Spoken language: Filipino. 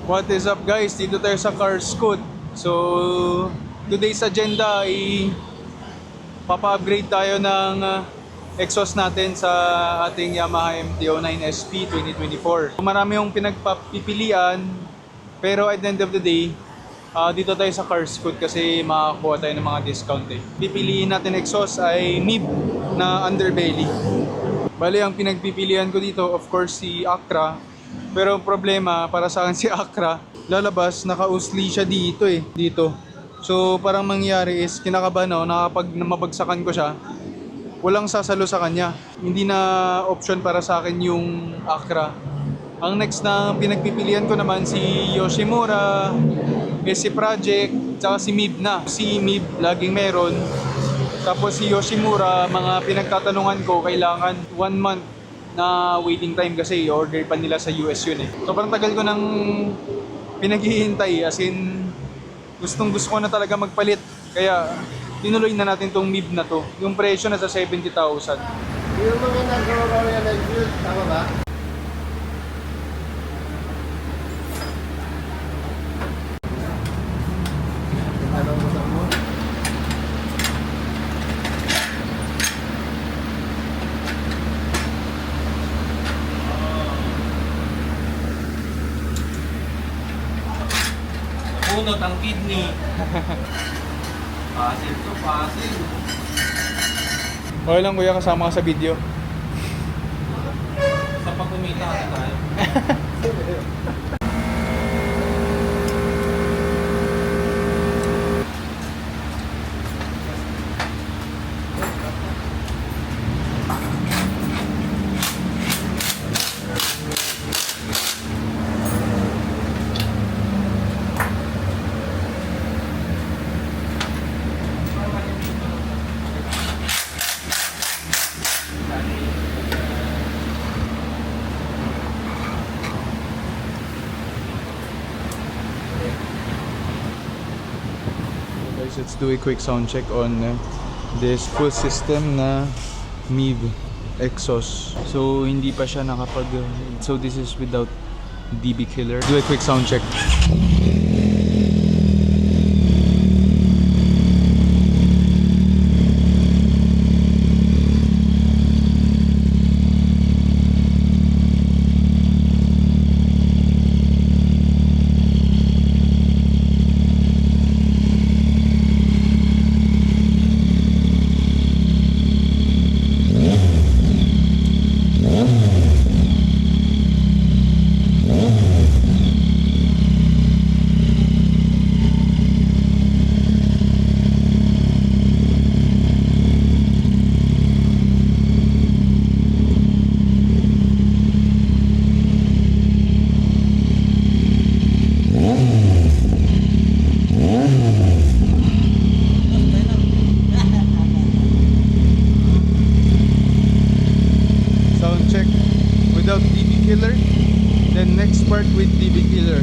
What is up guys? Dito tayo sa CARSCOOT. So, today's agenda ay papa-upgrade tayo ng exhaust natin sa ating Yamaha MT-09SP 2024. Marami yung pinagpapipilian, pero at the end of the day, dito tayo sa CARSCOOT kasi makakuha tayo ng mga discount eh. Pipiliin natin exhaust ay MIVV na underbelly. Bali, ang pinagpipilian ko dito, of course, si Acra. Pero ang problema, para sa akin si Acra, lalabas, naka-usli siya dito eh. Dito. So, parang mangyari is, kinakabahan ako na kapag mabagsakan ko siya, walang sasalo sa kanya. Hindi na option para sa akin yung Acra. Ang next na pinagpipilian ko naman si Yoshimura, si Project, tsaka si MIVV na. Si MIVV, laging meron. Tapos si Yoshimura, mga pinagtatanungan ko, kailangan 1 month na waiting time kasi order pa nila sa US yun eh. Sobrang tagal ko nang pinaghihintay, as in gustong gusto ko na talaga magpalit. Kaya tinuloy na natin tong MIVV na to. Yung presyo na sa 70,000. Yung mga nagawa ng build, tama ba? Anong gusto mo? Punot ang kidney. Pasil to, pasil. Okay lang kuya, kasama ka sa video. Sa pagkumita kasi tayo. Guys, let's do a quick sound check on this full system na MIVV exhaust. So hindi pa siya nakapag so this is without DB killer. Do a quick sound check. Sound check without DB killer, then next part with DB killer.